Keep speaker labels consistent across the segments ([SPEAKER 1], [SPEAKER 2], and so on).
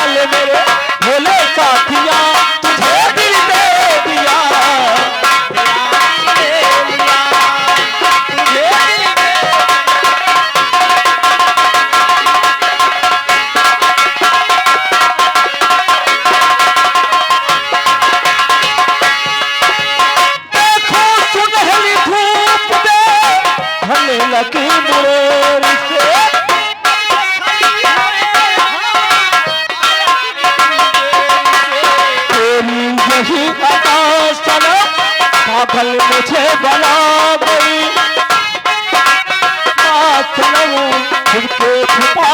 [SPEAKER 1] ले मेरे भोले साथिया तुझे दिल दे दिया देखो सुनहरी धूप दे ढलने लगी मुरेर से यही पागल मुझे बना गई खुद के छुपा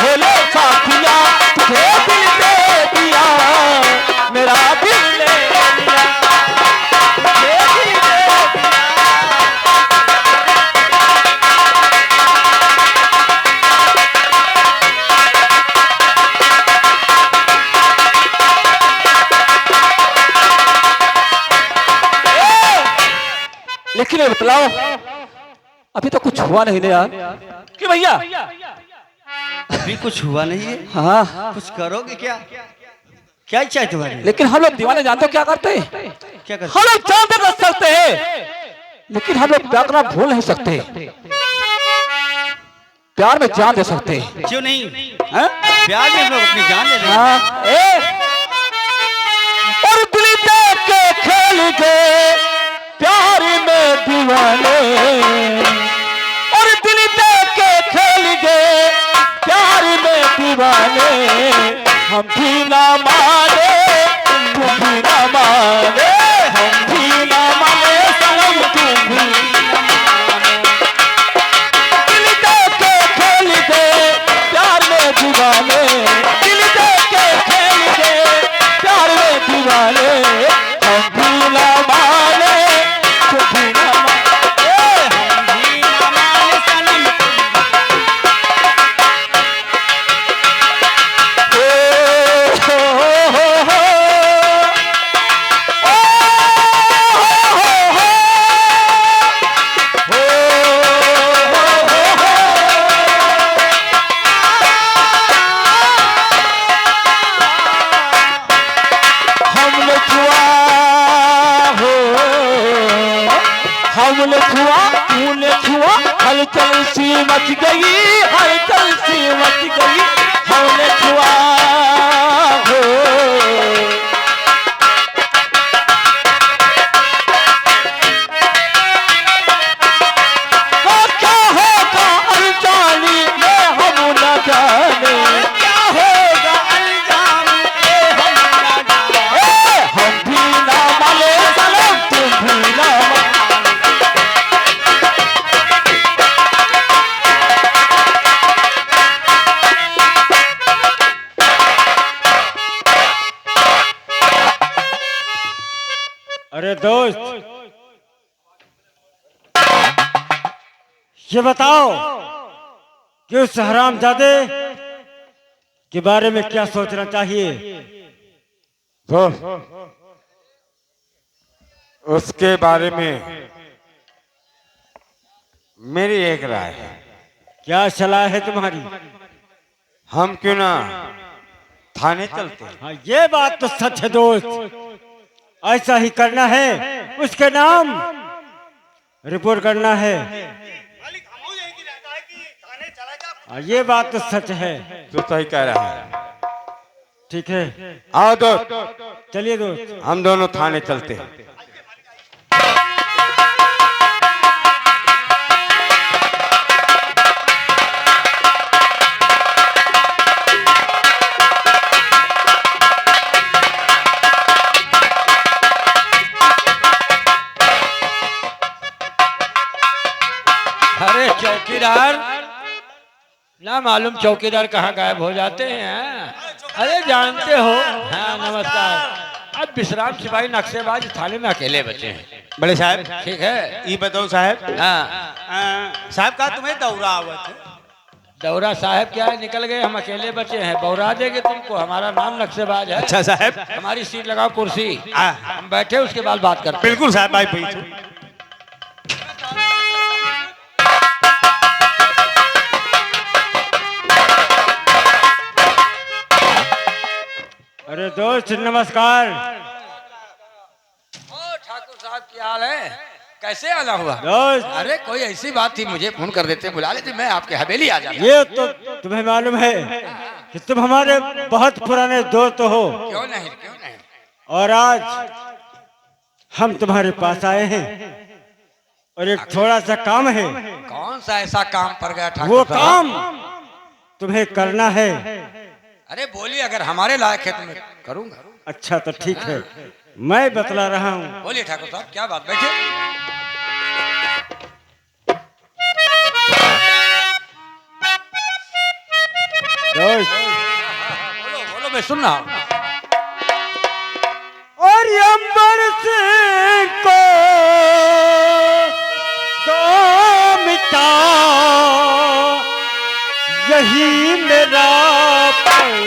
[SPEAKER 1] भोले साथिया तुझे दिल दे दिया मेरा दिल ले लिया लेकिन बतलाओ अभी तो कुछ हुआ नहीं यार कि भैया
[SPEAKER 2] अभी कुछ हुआ नहीं है।
[SPEAKER 1] हाँ
[SPEAKER 2] कुछ करोगे क्या? क्या इच्छा है तुम्हारी?
[SPEAKER 1] लेकिन हम लोग दीवाने जानते हो क्या करते हैं?
[SPEAKER 2] क्या करते?
[SPEAKER 1] हम लोग जान कर रख सकते हैं लेकिन हम लोग प्यार करना भूल नहीं सकते। प्यार में जान दे सकते हैं।
[SPEAKER 2] क्यों नहीं? हाँ? प्यार में लोग अपनी जान दे रहे हैं।
[SPEAKER 1] हाँ, और दिल दे के खेल गए प्यार में दीवाने और दिल दे के खेल गए प्यार में दीवाने हम भी ना माने तुम भी ना माने हम भी ना माने सनम तुम भी दिल दे के खेल गए प्यार में दीवाने दिल दे के खेल गए प्यार में दीवाने हम भी ना माने हलचल सी मच गई हलचल सी मच गई हमने छुआ हो क्या होगा अनजानी में हम न जाने क्या होगा अनजानी में हम न जाने हम भी ना माने सनम तुम भी ना
[SPEAKER 3] अरे दोस्त ये बताओ कि उस हरामजादे के बारे में क्या सोचना चाहिए?
[SPEAKER 4] तो उसके बारे में मेरी एक राय है।
[SPEAKER 3] क्या सलाह है तुम्हारी?
[SPEAKER 4] हम क्यों ना थाने चलते हैं?
[SPEAKER 3] हाँ ये बात तो सच है दोस्त, ऐसा ही करना है। उसके नाम रिपोर्ट करना है। ये बात तो सच है।
[SPEAKER 4] तो सही कह रहा है।
[SPEAKER 3] ठीक है
[SPEAKER 4] आओ दोस्त,
[SPEAKER 3] चलिए दोस्त
[SPEAKER 4] हम दोनों थाने चलते हैं।
[SPEAKER 5] अरे चौकीदार, ना मालूम चौकीदार कहाँ गायब हो जाते हैं। अरे जानते हो। हाँ नमस्कार। अब विश्राम सिपाही नक्शेबाज थाने में अकेले बचे हैं।
[SPEAKER 2] बड़े साहब
[SPEAKER 5] ठीक है।
[SPEAKER 2] ये बताओ साहब,
[SPEAKER 5] हाँ
[SPEAKER 2] साहब कहा तुम्हें दौरा आवत है?
[SPEAKER 5] दौरा साहब क्या है, निकल गए, हम अकेले बचे हैं। बौरा देंगे तुमको, हमारा नाम नक्शेबाज है।
[SPEAKER 2] अच्छा साहब,
[SPEAKER 5] हमारी सीट लगाओ कुर्सी, हम बैठे उसके बाद बात करते हैं।
[SPEAKER 2] बिल्कुल साहब, भाई
[SPEAKER 3] दोस्त नमस्कार।
[SPEAKER 5] ओ ठाकुर साहब की हाल है, कैसे आना हुआ?
[SPEAKER 3] दोस्त
[SPEAKER 5] अरे कोई ऐसी बात थी, मुझे फोन कर देते, बुला लेते, मैं आपके हवेली आ जाता।
[SPEAKER 3] ये तो तुम्हें मालूम है कि तुम हमारे बहुत पुराने दोस्त हो,
[SPEAKER 5] क्यों नहीं, क्यों नहीं।
[SPEAKER 3] और आज हम तुम्हारे पास आए हैं और एक थोड़ा सा काम है।
[SPEAKER 5] कौन सा ऐसा काम पड़ गया ठाकुर
[SPEAKER 3] वो
[SPEAKER 5] साहब?
[SPEAKER 3] काम तुम्हें करना है।
[SPEAKER 5] अरे बोलिए, अगर हमारे लायक है तो मैं करूंगा।
[SPEAKER 3] अच्छा तो ठीक है, मैं बतला रहा हूँ।
[SPEAKER 5] बोलिए ठाकुर साहब, क्या बात, बैठे।
[SPEAKER 3] दोस्त
[SPEAKER 5] बोलो बोलो, मैं सुन रहा हूँ।
[SPEAKER 3] और अंबर सिंह को तो मिटा, यही मेरा फरमान।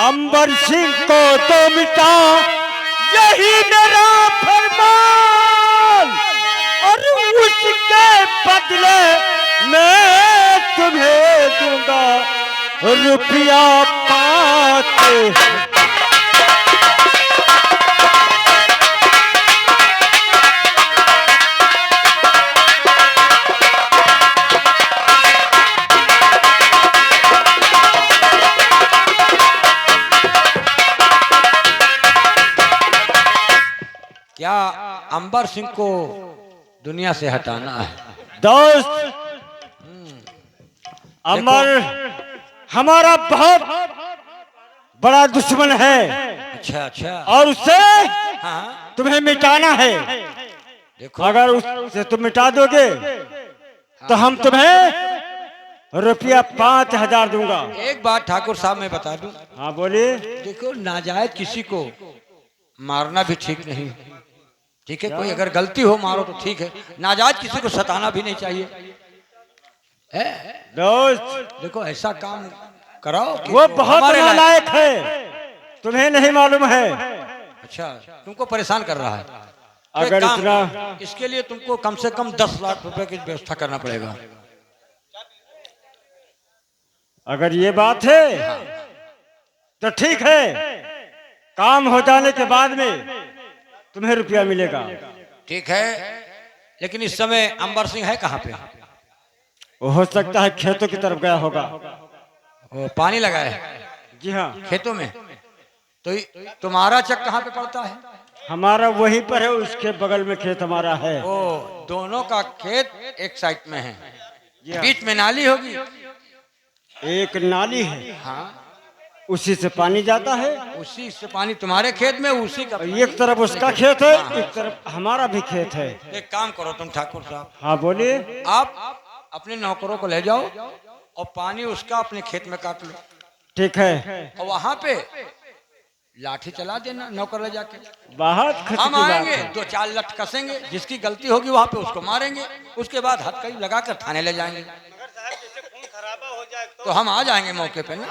[SPEAKER 3] अंबर सिंह को तो मिटा, यही मेरा फरमान, और उसके बदले मैं तुम्हें दूंगा रुपया 5।
[SPEAKER 5] क्या अंबर सिंह को दुनिया से हटाना है?
[SPEAKER 3] दोस्त अमर हमारा बहुत बड़ा दुश्मन है,
[SPEAKER 5] अच्छा अच्छा।
[SPEAKER 3] और उससे
[SPEAKER 5] हाँ
[SPEAKER 3] तुम्हें मिटाना है।
[SPEAKER 5] देखो,
[SPEAKER 3] अगर उससे तुम मिटा दोगे तो हम तुम्हें रुपया 5,000 दूंगा।
[SPEAKER 5] एक बात ठाकुर साहब मैं बता दूं,
[SPEAKER 3] हाँ बोलिए।
[SPEAKER 5] देखो नाजायज किसी को मारना भी ठीक नहीं, ठीक है? कोई अगर गलती हो मारो तो ठीक है, नाजायज किसी को सताना भी नहीं चाहिए, है?
[SPEAKER 3] दोस्त
[SPEAKER 5] देखो ऐसा काम कराओ कि
[SPEAKER 3] वो बहुत
[SPEAKER 5] हमारे लायक।
[SPEAKER 3] नालायक है, तुम्हें नहीं मालूम है।
[SPEAKER 5] अच्छा, तुमको परेशान कर रहा है तो
[SPEAKER 3] अगर
[SPEAKER 5] एक काम
[SPEAKER 3] इतना
[SPEAKER 5] करो, इसके लिए तुमको कम से कम 10 लाख रुपए की व्यवस्था करना पड़ेगा।
[SPEAKER 3] अगर ये बात है तो ठीक है, काम हो जाने के बाद में तुम्हें रुपया मिलेगा।
[SPEAKER 5] ठीक है, लेकिन इस समय अंबर सिंह है कहाँ पे?
[SPEAKER 3] वो हो सकता है खेतों की तरफ गया होगा।
[SPEAKER 5] वो पानी लगा है
[SPEAKER 3] जी हाँ,
[SPEAKER 5] खेतों में। तो तुम्हारा चक कहाँ पे पड़ता है?
[SPEAKER 3] हमारा वहीं पर है, उसके बगल में खेत हमारा है।
[SPEAKER 5] ओ, दोनों का खेत एक साइड में है,
[SPEAKER 3] जी हाँ।
[SPEAKER 5] बीच में नाली होगी।
[SPEAKER 3] एक नाली है,
[SPEAKER 5] हाँ,
[SPEAKER 3] उसी से पानी जाता है।
[SPEAKER 5] उसी से पानी तुम्हारे खेत में, उसी का पानी।
[SPEAKER 3] एक तरफ उसका खेत है, एक तरफ हमारा भी खेत है।
[SPEAKER 5] एक काम करो तुम ठाकुर साहब,
[SPEAKER 3] हाँ बोलिए।
[SPEAKER 5] आप अपने नौकरों को ले जाओ और पानी उसका अपने खेत में काट लो,
[SPEAKER 3] ठीक है,
[SPEAKER 5] और वहां पे लाठी चला देना नौकर ले जाके।
[SPEAKER 3] बहुत खुशी
[SPEAKER 5] हम
[SPEAKER 3] की बात
[SPEAKER 5] आएंगे,
[SPEAKER 3] है।
[SPEAKER 5] 2-4 लठ कसेंगे, जिसकी गलती होगी वहां पे उसको मारेंगे, उसके बाद हथकड़ी लगाकर थाने ले जाएंगे। तो हम आ जाएंगे मौके पे ना,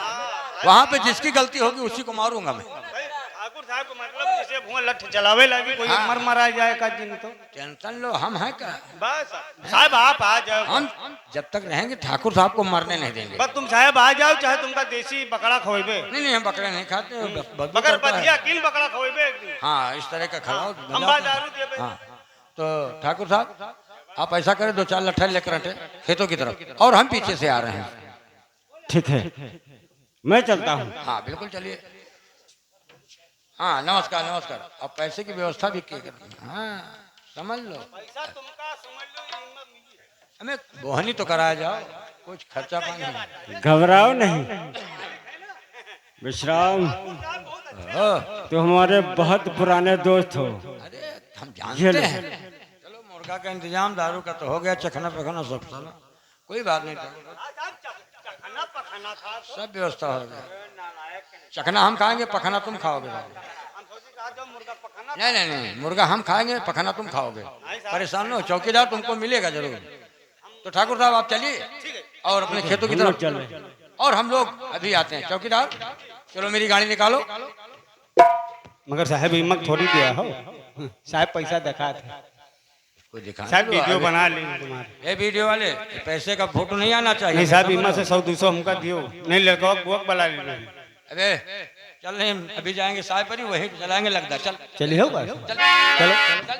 [SPEAKER 5] वहां पे जिसकी गलती होगी उसी को मारूंगा मैं।
[SPEAKER 2] ठाकुर साहब को मतलब जिसे भुआ लठ चलावे लगी, कोई
[SPEAKER 5] हाँ।
[SPEAKER 2] मर मरा जाए का दिन तो
[SPEAKER 5] टेंशन लो, हम हैं क्या?
[SPEAKER 2] बस साहब आप आ जाओ।
[SPEAKER 5] हम जब तक रहेंगे ठाकुर साहब को मरने नहीं देंगे।
[SPEAKER 2] बस तुम साहब आ जाओ, चाहे तुमका देसी बकरा खोइबे,
[SPEAKER 5] नहीं नहीं, हम बकरे नहीं खाते, बदबू
[SPEAKER 2] बकर
[SPEAKER 5] करता है।
[SPEAKER 2] बधिया किल बकरा खोइबे एक दिन।
[SPEAKER 5] हाँ, इस तरह का खिलाओ।
[SPEAKER 2] अम्बा दारू देबे।
[SPEAKER 5] हाँ, तो ठाकुर साहब आप ऐसा करें, 2-4 लट्ठे लेकर हटे खेतों की तरफ, और हम पीछे से आ रहे हैं।
[SPEAKER 3] ठीक है, मैं चलता हूँ।
[SPEAKER 5] हाँ बिल्कुल, चलिए। हाँ नमस्कार नमस्कार। अब पैसे की व्यवस्था भी की करनी। हाँ समझ लो,
[SPEAKER 2] पैसा तुमका समझ लो, इनमें मिली।
[SPEAKER 5] हमें बोहनी तो कराया जाओ, कुछ खर्चा पानी।
[SPEAKER 3] घबराओ नहीं विश्राम, तो हमारे बहुत पुराने दोस्त हो।
[SPEAKER 5] अरे हम
[SPEAKER 3] ये
[SPEAKER 5] जानते
[SPEAKER 3] लो।
[SPEAKER 5] हैं। चलो, मुर्गा का इंतजाम, दारू का तो हो गया, चखना पखना सब चला, कोई बात नहीं,
[SPEAKER 2] चखना पखना था,
[SPEAKER 5] सब व्यवस्था हो गया। चखना हम खाएंगे, पखना तुम खाओगे।
[SPEAKER 2] हम सोचे कहा जाओ मुर्गा पखना।
[SPEAKER 5] नहीं नहीं नहीं, मुर्गा हम खाएंगे, पखना तुम खाओगे। परेशान हो, चौकीदार तुमको मिलेगा जरूर। तो ठाकुर साहब आप चलिए और अपने खेतों की तरफ
[SPEAKER 3] चल रहे।
[SPEAKER 5] और हम लोग अभी आते हैं। चौकीदार चलो मेरी गाड़ी निकालो।
[SPEAKER 1] मगर साहब हिम्मत थोड़ी दिया हो, साहब पैसा दिखा थे,
[SPEAKER 5] कोई दिखा
[SPEAKER 1] साहब वीडियो बना लेंगे तुम्हारे।
[SPEAKER 5] ये वीडियो वाले ये पैसे का फोटो नहीं आना चाहिए।
[SPEAKER 1] नहीं साहब हिम्मत से 100-200 हमका दियो, नहीं लड़का बुआ बुला लेना।
[SPEAKER 5] अबे चल नहीं अभी जाएंगे साहब पर ही वहीं चलाएंगे लगता। चल
[SPEAKER 1] चलिए होगा
[SPEAKER 5] चल
[SPEAKER 1] चलो।
[SPEAKER 5] चल।